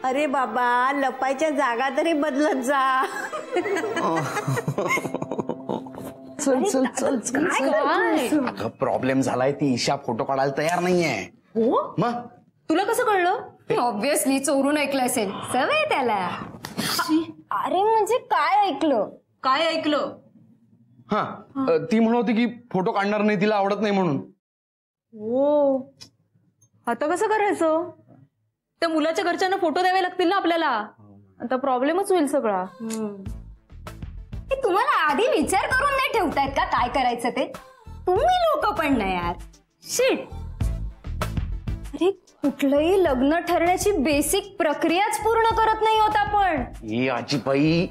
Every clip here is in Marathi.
अरे बाबा, लपायच्या जागा तरी बदलत जा. चल चल चल चल. प्रॉब्लेम झालाय, ती ईशा फोटो काढायला तयार नाहीये. हो मग तुला कसं कळलं? ऑब्विसली चोरून ऐकलं असेल, सवय त्याला. अरे म्हणजे काय ऐकलं? काय ऐकलं? हा, ती म्हणत होती की फोटो काढणार नाही, तिला आवडत नाही म्हणून. हो, आता कसं करायचं? त्या मुलाच्या घरच्यांना फोटो द्यावे लागतील ना आपल्याला. आता प्रॉब्लेमच होईल सगळा. तुम्हाला आधी विचार करून नाही ठेवतायत का काय करायचं ते? तुम्ही लोक पण नाही यार. शिट. अरे कुठलंही लग्न ठरण्याची बेसिक प्रक्रियाच पूर्ण करत नाही होत आपण. ही आजीबाई,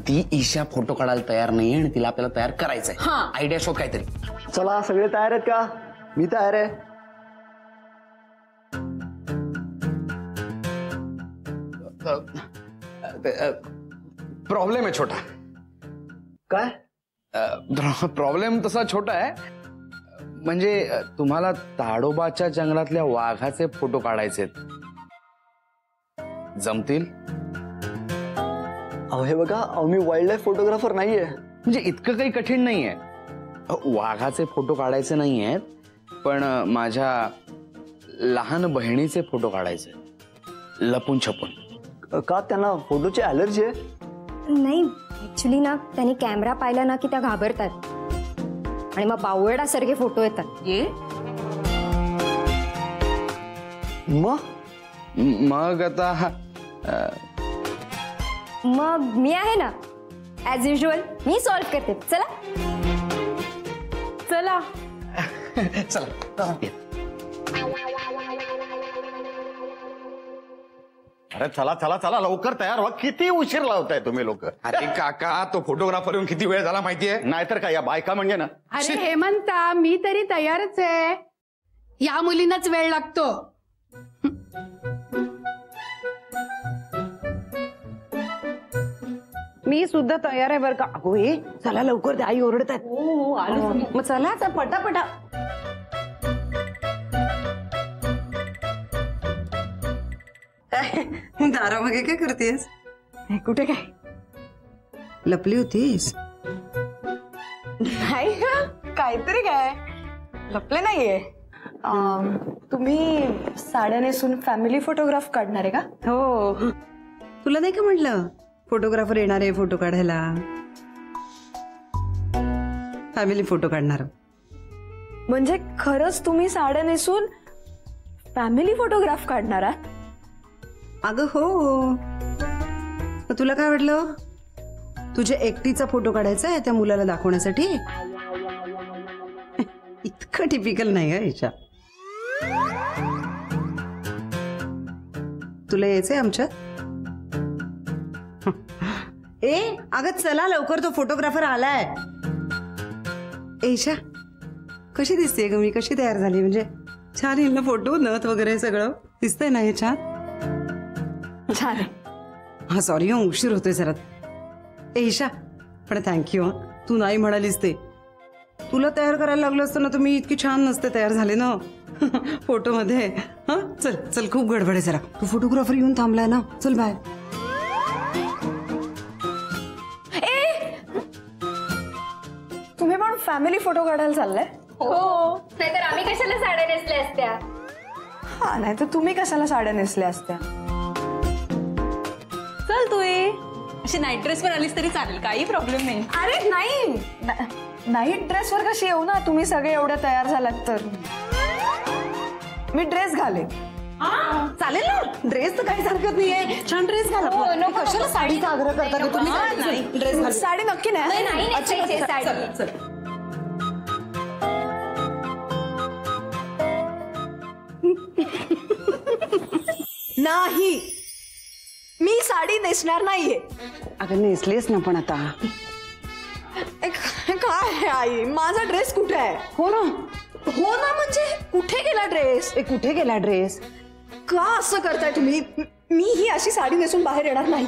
ती ईशा फोटो काढायला तयार नाहीये आणि तिला आपल्याला तयार करायचंय. आयडिया शोध काहीतरी. चला, सगळे तयार आहेत का? मी तयार आहे. प्रॉब्लेम आहे छोटा. काय प्रॉब्लेम तसा छोटा आहे, म्हणजे तुम्हाला ताडोबाच्या जंगलातल्या वाघाचे फोटो काढायचे जमतील? अहो हे बघा, मी वाईल्ड लाईफ फोटोग्राफर नाहीये. म्हणजे इतकं काही कठीण नाहीये. वाघाचे फोटो काढायचे नाहीयेत, पण माझ्या लहान बहिणीचे फोटो काढायचे लपून छपून. का, त्यांना फोटोची ॲलर्जी आहे? नाही, ऍक्च्युली ना त्यांनी कॅमेरा पाहिला ना की त्या घाबरतात आणि मग बावळडासारखे फोटो येतात. मग आता मग मी आहे ना, ऍज युजल मी सॉल्व्ह करते. चला चला चला. अरे चला चला चला, लवकर तयार व्हा. किती उशीर लावताय तुम्ही लोक? अरे काका, तो फोटोग्राफर येऊन किती वेळ झाला माहितीये? नाहीतर काय, या बायका म्हणजे ना. अरे हेमंता, मी तरी तयारच आहे. या मुलींनाच वेळ लागतो. मी सुद्धा तयार आहे बरं का. अगो हे चला लवकर, आई ओरडत आहेत. हो आलो. मग चला पटापटा. दारामागे काय करतेस? कुठे काय लपली होतीस? नाही, काहीतरी काय लपले नाहीये. तुम्ही साड्या नेसून फॅमिली फोटोग्राफ काढणार आहे का? हो. तुला नाही का म्हटलं फोटोग्राफर येणार आहे फोटो काढायला? फॅमिली फोटो काढणार. म्हणजे खरंच तुम्ही साड्या नेसून फॅमिली फोटोग्राफ काढणार आहात? अगं हो. तुला काय वाटलं तुझ्या एकटीचा फोटो काढायचा आहे त्या मुलाला दाखवण्यासाठी? इतकं टिपिकल नाही का ईशा. तुला यायचंय आमच्यात? ए अगं चला लवकर, तो फोटोग्राफर आलाय. ईशा कशी दिसते ग मी? कशी तयार झाली? म्हणजे छान येईल ना फोटो? नथ वगैरे सगळं दिसतंय ना हे? छान छान आहे. हा सॉरी, उशीर होतोय जरा. ईशा पण थँक्यू. तू नाही म्हणालीस ते. तुला तयार करायला लागलं असतं ना तर मी इतकी छान नसते तयार झाले ना फोटो मध्ये. हा चल चल, खूप गडबड आहे जरा. तू फोटोग्राफर येऊन थांबलाय ना, चल बाय. तुम्ही पण फॅमिली फोटो काढायला चाललाय? हो, नाहीतर आम्ही कशाला साड्या नेसल्या असत्या? हा, नाही तर तुम्ही कशाला साड्या नेसल्या असत्या? चल तू ये. अशी नाईट ड्रेस वर आलीस तरी चालेल, काही प्रॉब्लेम नाही. अरे नाही, नाईट ड्रेसवर कशी येऊ ना? तुम्ही सगळे एवढ्या तयार झालात तर मी ड्रेस घालेन. चालेल ना, ड्रेस तर काही हरकत नाहीये. छान ड्रेस घाला. कशाला साडीचा आग्रह करता तुम्ही? ड्रेस घाल. साडी नक्की नाही. नाही, मी साडी नेसणार नाहीये. अगं नेसलीस ना पण आता. काय आहे आई, माझा ड्रेस कुठे आहे? हो ना. हो ना म्हणजे कुठे गेला ड्रेस? कुठे गेला ड्रेस? का असं करताय तुम्ही? मी ही अशी साडी नेसून बाहेर येणार नाही.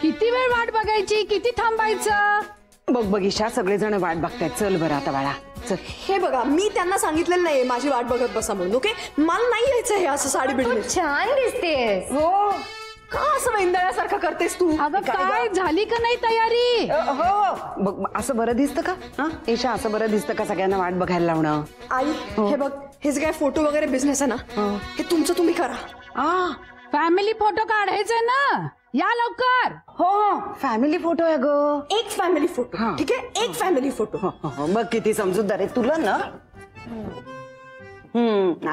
किती वेळ वाट बघायची, किती थांबायचं? बघ ईशा, सगळेजण वाट बघतायत. चल बरं आता बाळा, चल. हे बघा, मी त्यांना सांगितलेलं नाहीये माझी वाट बघत बसा म्हणून. ओके, मला नाही यायचं हे असं साडी बिडनेस. छान दिसतेस. हो, का असं वेंदळ्यासारखं करतेस तू? अगं काय झाली का नाही तयारी? हो बघ, असं बरं दिसतं का? हा ईशा, असं बरं दिसतं का सगळ्यांना वाट बघायला लावणं? आई हे बघ, हे जे काय फोटो वगैरे बिझनेस आहे ना, हे तुमचं तुम्ही करा. फॅमिली फोटो काढायचा ना, या लवकर. हो, फॅमिली फोटो आहे ग. एक फॅमिली फोटो, हा. ठीक आहे, एक फॅमिली फोटो. बघ किती समजूतदार आहे तुला ना.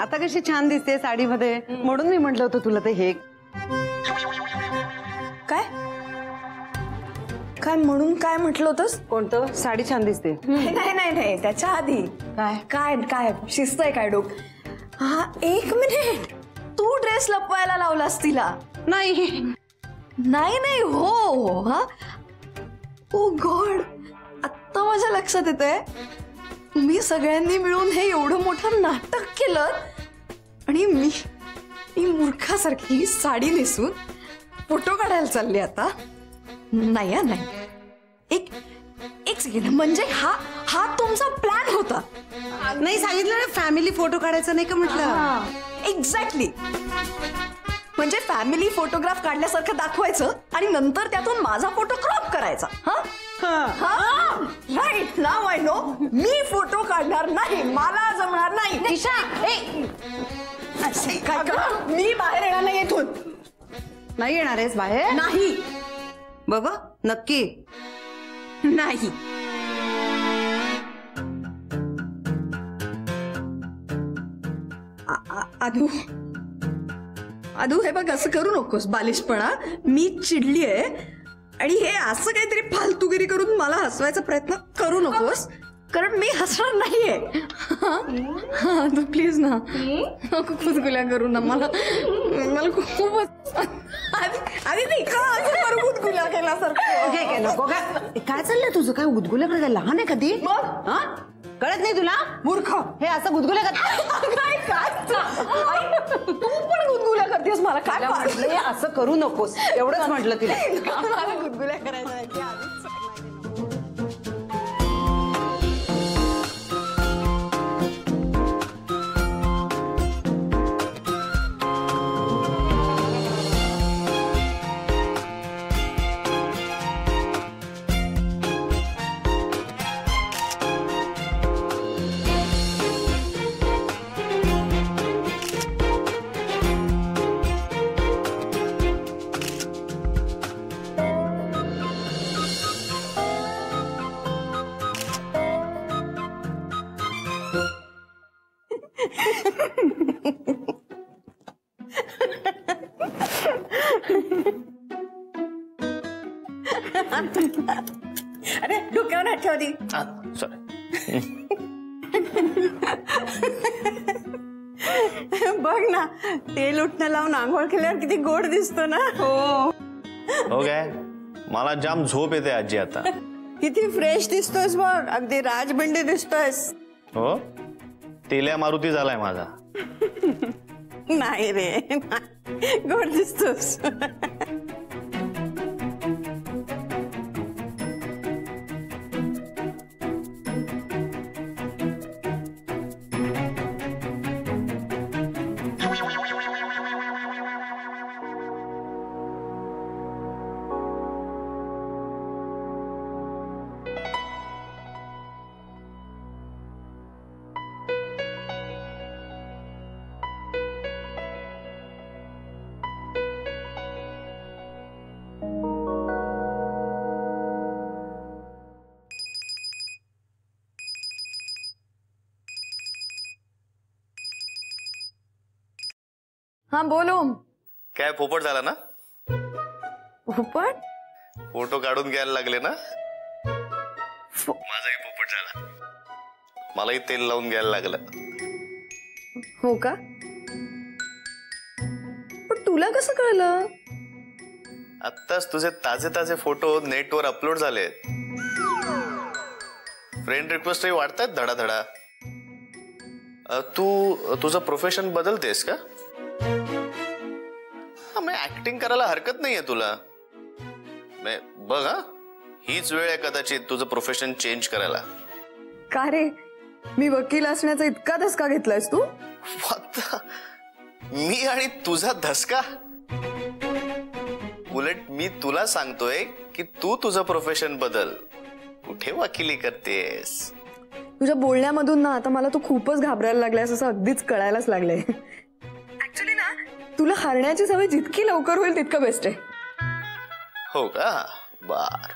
आता कशी छान दिसते साडीमध्ये, म्हणून मी म्हटलं होतं तुला ते हे. काय काय म्हणून काय म्हटलं होतंस? कोणतं? साडी छान दिसते. नाही नाही नाही, त्याच्या आधी काय? काय काय शिस्त आहे काय डोक? हा, एक मिनिट, तू ड्रेस लपवायला लावलास तिला? नाही नाही नाही, हो. हा, ओ गॉड, आत्ता माझ्या लक्षात येतंय, तुम्ही सगळ्यांनी मिळून हे एवढं मोठं नाटक केलं आणि मी मूर्खासारखी साडी नेसून फोटो काढायला चालली आता. नाही नाही, एक सेकंड, म्हणजे हा तुमचा प्लॅन होता? नाही, सांगितलं ना फॅमिली फोटो काढायचा नाही का म्हटलं. एक्झॅक्टली, म्हणजे फॅमिली फोटोग्राफ काढल्यासारखं दाखवायचं आणि नंतर त्यातून माझा फोटो क्रॉप करायचा. Right, now I know. मी फोटो काढणार नाही, मला जमणार नाही. काय करा, मी बाहेर येणार नाही इथून. नाही येणार आहेस बाहेर? नाही बघ नक्की नाही. आदू हे बघ, असं करू नकोस बालिशपणा. मी चिडली आहे आणि हे असं काहीतरी फालतूगिरी करून मला हसवायचा प्रयत्न करू नकोस, कारण मी हसणार नाहीये. तू प्लीज ना, नको खुदगुल्या करू ना. मला खूपच आधी नाही का असं खुदगुल्या केल्यासारखं. नको काय चाललंय तुझं? काय गुदगुल्या करायला लहान आहे कधी? मग कळत नाही तुला? मूर्ख, हे असं गुदगुल्या तू पण गुदगुल्या करतेस. मला काय म्हटलं असं करू नकोस, एवढंच म्हटलं तिला. मला गुदगुल्या करायच्या नाही आधीच. अरे डोक्यावर हात ठेव आधी. बघ ना, तेल उठणं लावून आंघोळ केल्यावर किती गोड दिसतो ना. हो काय, मला जाम झोप येते आजी आता. किती फ्रेश दिसतोस बघ, अगदी राजबंडी दिसतोयस. हो, तेल्या मारुती झालाय माझा. नाही रे, गोड दिसतोस. हा बोलो. काय पोपट झाला ना? पोपट? फोटो काढून घ्यायला लागले ना? माझाही पोपट झाला, मलाही तेल लावून घ्यायला लागलं. हो का? पण तुला कसं कळलं? आत्ताच तुझे ताजे ताजे फोटो नेटवर अपलोड झाले. फ्रेंड रिक्वेस्टही वाढतायत धडाधडा. तू तुझं प्रोफेशन बदलतेस का? हा, मग ऍक्टिंग करायला हरकत नाहीये तुला. बघ हा, हीच वेळ आहे कदाचित तुझं प्रोफेशन चेंज करायला. का रे, मी वकील असण्याचा इतका धसका घेतलायस तू? फक्त मी आणि तुझा धसका? उलट मी तुला सांगतोय की तू तुझं प्रोफेशन बदल. कुठे वकिली करतेस? तुझ्या बोलण्यामधून ना आता मला तू खूपच घाबरायला लागलायस असं अगदीच कळायलाच लागलंय. ऍक्च्युली ना तुला हरण्याची सवय जितकी लवकर होईल तितकं बेस्ट आहे. हो का? बर.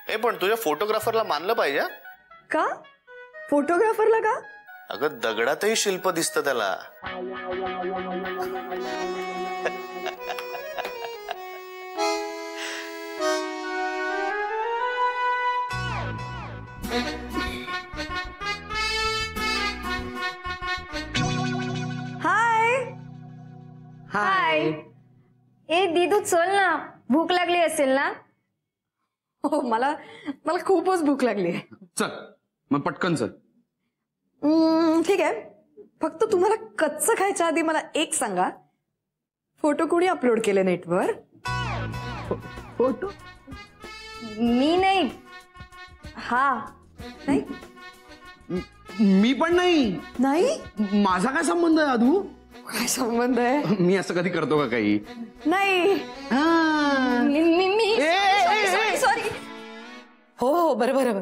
हे पण तुझ्या फोटोग्राफरला मानलं पाहिजे. का? फोटोग्राफरला का? अगं दगडातही शिल्प दिसतं त्याला. हाय हाय. ए दीदू चल ना, भूक लागली असेल ना? हो, मला खूपच भूक लागली आहे. चल मग पटकन चल. ठीक आहे, फक्त तुम्हाला कच्चं खायच्या आधी मला एक सांगा, फोटो कोणी अपलोड केले नेटवर? फोटो? मी नाही. हा नाही मी पण नाही. नाही माझा काय संबंध आहे अधू? काय संबंध आहे? मी असं कधी करतो का काही? नाही. सॉरी. हो बरं.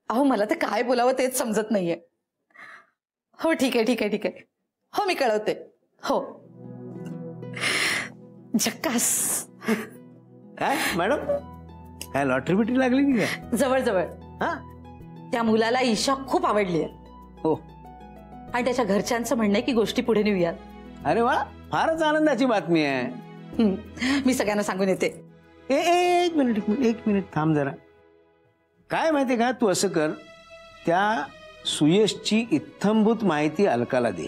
अहो मला तर काय बोलावं तेच समजत नाहीये. हो ठीक आहे. हो मी कळवते. हो झक्कास. काय मॅडम, काय लॉटरी बिटरी लागली की काय? जवळ. हा, त्या मुलाला ईशा खूप आवडली आहे. हो. आणि त्याच्या घरच्यांचं म्हणणं आहे की गोष्टी पुढे नेऊयात. अरे वा, फारच आनंदाची बातमी आहे. मी सगळ्यांना सांगून येते. एक मिनिट थांब जरा. काय माहितीये का, तू असं कर, त्या सुयशची इत्थंभूत माहिती अलकाला दे.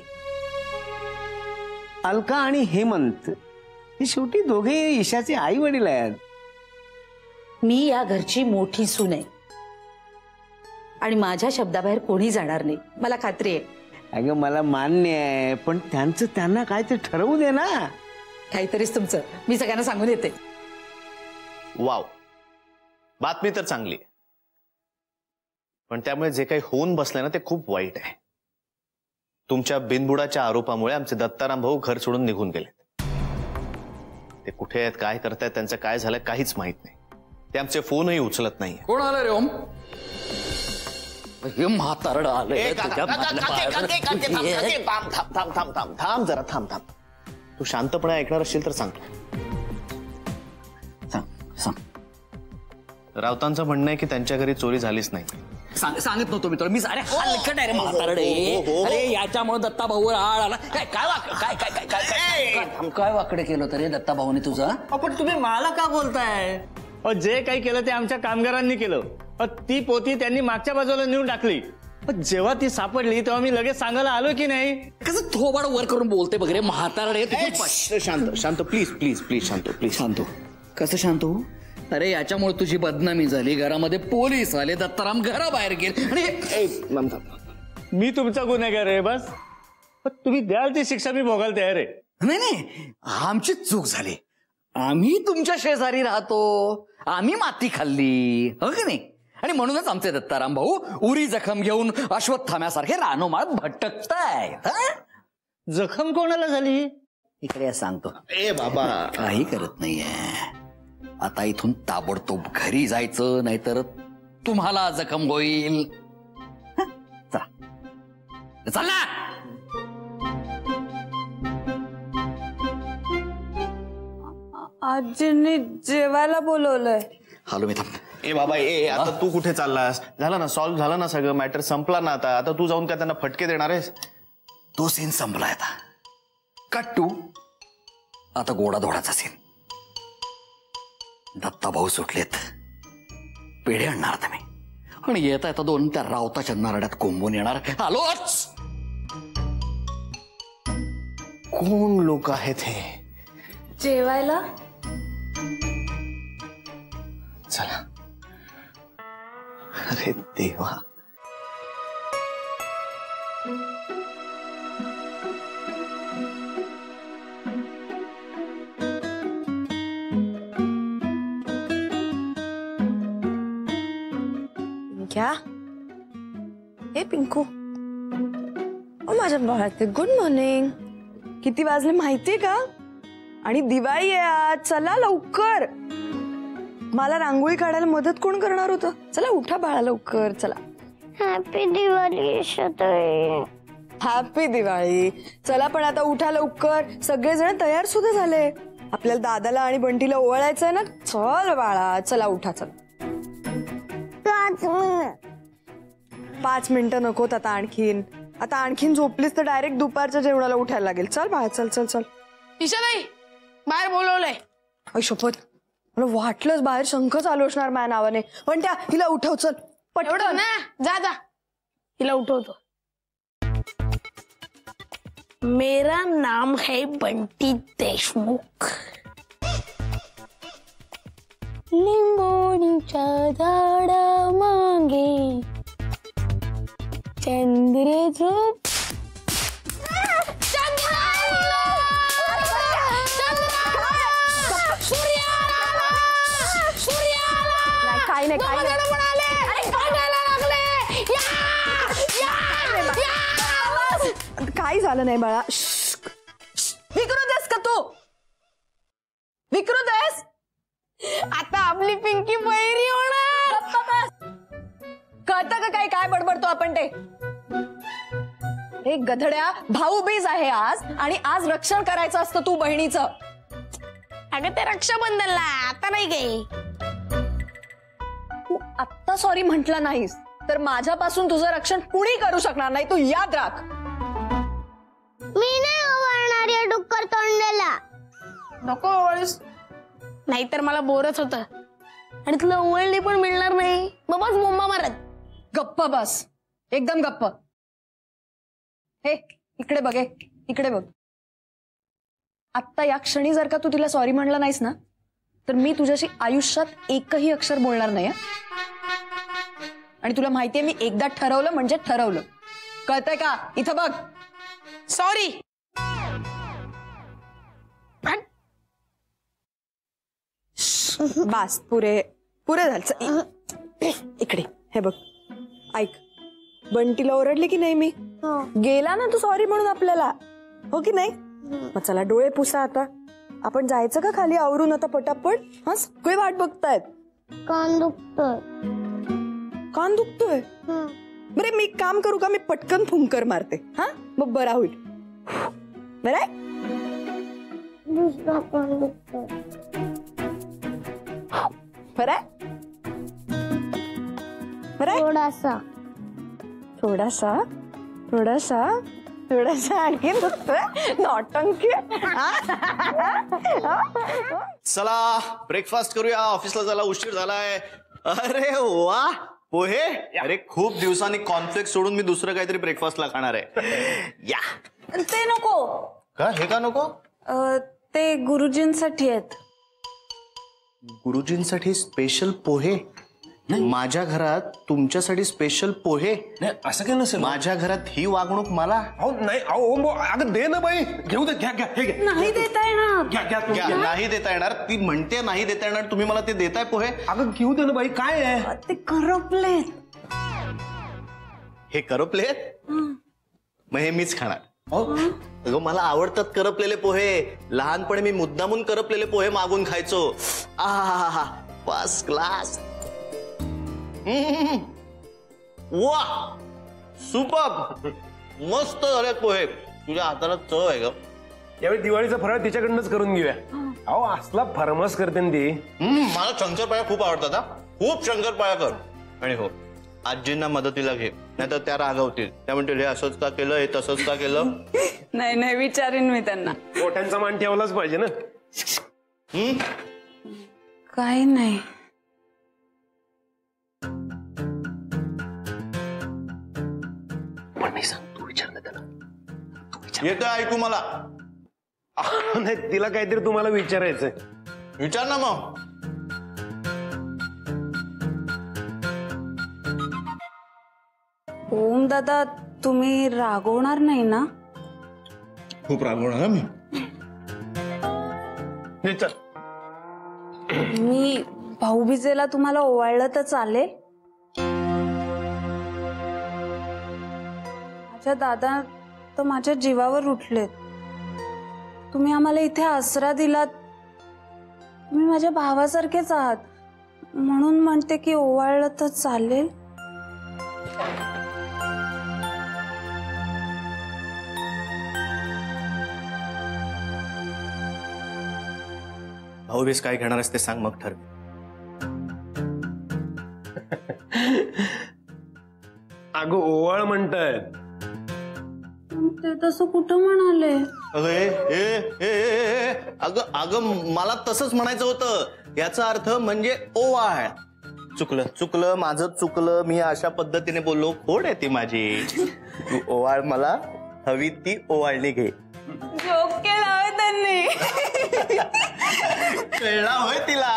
अलका आणि हेमंत हे शेवटी दोघे ईशाचे आई वडील आहेत. मी या घरची मोठी सून आहे आणि माझ्या शब्दाबाहेर कोणी जाणार नाही, मला खात्री आहे. अगं मला मान्य आहे, पण त्यांचं त्यांना काय ते ठरवू दे ना. काहीतरीच तुमचं. मी सगळ्यांना सांगून येते. वाव, बातमी तर चांगली आहे, पण त्यामुळे जे काही होऊन बसलंय ना ते खूप वाईट आहे. तुमच्या बिनबुडाच्या आरोपामुळे आमचे दत्ताराम भाऊ घर सोडून निघून गेले. ते कुठे आहेत, काय करतायत, त्यांचं काय झालं काहीच माहित नाही. ते आमचे फोनही उचलत नाही. कोण आलं रे ओम? हे म्हातारड आलंय. थांब जरा, थांब. तू शांतपणे ऐकणार असशील तर सांगतो. राऊतांचं म्हणणं आहे की त्यांच्या घरी चोरी झालीच नाही. सांगत नव्हतो मी तुला. मी अरे हलकट आहे रे म्हातारडे. अरे याच्यामुळे दत्ता भाऊवर आळ आला. काय वाकडे केलं होतं रे दत्ता भाऊने तुझं? पण तुम्ही मला का बोलताय? जे काही केलं ते आमच्या कामगारांनी केलं. ती पोती त्यांनी मागच्या बाजूला नेऊन टाकली. जेव्हा ती सापडली तेव्हा मी लगेच सांगायला आलो की नाही. कसं थोबाड वर करून बोलते वगैरे म्हातारडे. शांत प्लीज शांत. कसं शांत हो? अरे याच्यामुळे तुझी बदनामी झाली, घरामध्ये पोलीस आले, दत्ताराम घराबाहेर गेले आणि मी तुमचा गुन्हेगार आहे बस. तुम्ही द्याल ती शिक्षा मी भोगायला तयार आहे. नाही आमचीच चूक झाली. आम्ही तुमच्या शेजारी राहतो, आम्ही माती खाल्ली हो की नाही. आणि म्हणूनच आमचे दत्ताराम भाऊ उरी जखम घेऊन अश्वत्थाम्यासारखे रानोमाळात भटकतायत. जखम कोणाला झाली? इकडे सांगतो. ए बाबा, काही करत नाहीये. आता इथून ताबडतोब घरी जायचं, नाहीतर तुम्हाला जखम होईल. चला ना. आजींनी जेवायला बोलवलंय. हॅलो मी थांब. ए बाबा, आता तू कुठे चाललास? झालं ना, सॉल्व्ह झालं ना सगळं, मॅटर संपला ना. आता तू जाऊन काय त्यांना फटके देणार आहेस? तो सीन संपलाय आता. कट टू आता गोडाधोडाचा सीन. दत्ता भाऊ सुटलेत, पेढे आणणार आता मी, आणि येता येता दोन त्या रावताच्या नारड्यात कोंबून येणार. आलोच. कोण लोक आहेत हे? जेवायला चला. अरे देवा. क्या हे पिंकू, ओ माझ्या बाळाचे गुड मॉर्निंग. किती वाजले माहितीये का? आणि दिवाळी आहे आज, चला लवकर. मला रांगोळी काढायला मदत कोण करणार होतं? चला उठा बाळा लवकर, चला. हॅपी दिवाळी शतय. हॅपी दिवाळी. चला पण आता उठा लवकर. सगळेजण तयार सुद्धा झाले. आपल्याला दादाला आणि बंटीला ओवाळायचंय ना. चल बाळा, चला उठा. चल 5 मिनिटं नकोत आता आणखीन. आता आणखीन झोपलीस तर डायरेक्ट दुपारच्या जेवणाला उठायला लागेल. चल बाळा, चल चल चल. ईशाबाई बाहेर बोलवलंय. अय शपथ, मला वाटलंच बाहेर शंख चालू असणार माझ्या नावाने. पण त्या हिला उठव, चल एवढं ना, जा जा हिला उठवतो. मेरा नाम है बंटी देशमुख. लिंबोणीच्या झाडा मागे चंद्र झोप. काय नाही काय नाही. काही झालं नाही बाळा. विकृत आहेस का तू? विकृत आहेस? आता आपली पिंकी बहिरी होणार. कळतं का काय काय बडबडतो आपण ते? हे गधड्या, भाऊबीज आहे आज आणि आज रक्षण करायचं असतं तू बहिणीचं. अगं ते रक्षाबंधनला, आता नाही गे. तू आत्ता सॉरी म्हटलं नाहीस तर माझ्यापासून तुझं रक्षण कुणी करू शकणार नाही. तू याद राख. मी नाही ओवाळणार या डुक्कर तोंडाला. नको ओवाळूस, नाहीतर मला बोरच होत आणि तुला ओवाळणी पण मिळणार नाही. मग बस बोंबा मारत. गप्प बस, एकदम गप्प. हे इकडे बघ, इकडे बघ. आत्ता या क्षणी जर का तू तिला सॉरी म्हणलं नाहीस ना तर मी तुझ्याशी आयुष्यात एकही अक्षर बोलणार नाही. आणि तुला माहितीये मी एकदा ठरवलं म्हणजे ठरवलं. कळतंय का? इथं बघ. सॉरी. बास, पुरे पुरे झालं. इकडे हे बघ, ऐक. बंटीला ओरडले की नाही मी? गेला ना तू सॉरी म्हणून आपल्याला, हो की नाही? मग चला डोळे पुसा आता. आपण जायचं का खाली आवरून आता पटापट? हा, सगळे वाट बघतायत. कान दुखतोय. कान दुखतोय? बरे मी काम करू का? मी पटकन फुंकर मारते. हा, मग बरा होईल. बरं दुसरा कान दुखतोय. बरं बरं. थोडासा थोडासा थोडासा थोडासा आणखी दुखतोय. नौटंकी. चला ब्रेकफास्ट करूया, ऑफिसला जायला उशीर झालाय. अरे वा, पोहे. अरे खूप दिवसांनी कॉर्नफ्लेक्स सोडून मी दुसरं काहीतरी ब्रेकफास्टला खाणार आहे. या. ते नको. का? हे का नको? ते गुरुजींसाठी आहेत. गुरुजींसाठी स्पेशल पोहे? माझ्या घरात तुमच्यासाठी स्पेशल पोहे? नाही असं काही नसेल. माझ्या घरात ही वागणूक मला? अहो नाही, अहो अगं दे ना बाई, घेऊ दे. घ्या घ्या, हे घ्या. नाही देता येणार. घ्या घ्या घ्या. नाही देता येणार. ती म्हणते नाही देता येणार, तुम्ही मला ते देताय पोहे? अगं घेऊ दे ना बाई, काय आहे? ते करपलेत. हे करपलेत? मग हे मीच खाणार. अगं मला आवडतात करपलेले पोहे. लहानपणी मी मुद्दामून करपलेले पोहे मागून खायचो. आहा, फर्स्ट क्लास. वा, सुपर, मस्त झाले पोहे. तुझ्या हाताला चव आहे ग. यावेळी दिवाळीचा फराळ तिच्याकडनंच करून घेऊया. अहो असला फरमास करते ना ती. मला शंकरपाळ्या खूप आवडतात. हा, खूप शंकरपाळ्या कर. आणि हो, आजींना मदतीला घे, नाहीतर त्या रागवतील. त्या म्हणतील हे असंच का केलं, हे तसंच का केलं. नाही नाही, विचारेन मी त्यांना. मोठ्यांचा मान ठेवलाच पाहिजे ना. काय नाही. तू विचार ना त्याला. येतं ऐकू मला. नाही, तिला काहीतरी तुम्हाला विचारायचंय. विचार ना मग. दादा तुम्ही रागवणार नाही ना? खूप रागवणार मी. हे चल. मी भाऊबीजेला तुम्हाला ओवाळलं तर चालेल? माझ्या दादा तर माझ्या जीवावर उठलेत. तुम्ही आम्हाला इथे आसरा दिलात. तुम्ही माझ्या भावासारखेच आहात, म्हणून म्हणते की ओवाळलं तर चालेल. भाऊबीज काय घेणार ते सांग, मग ठरव. अगं ओवाळ म्हणतायत. ते तसं कुठं म्हणाले? अगं अगं मला तसंच म्हणायचं होतं. याचा अर्थ म्हणजे ओवाळ. चुकलं चुकलं माझं चुकलं. मी अशा पद्धतीने बोललो. खोड आहे ती माझी. तू ओवाळ मला, हवी ती ओवाळणी घे. जोक केला होय त्यांनी. कळला होय तिला.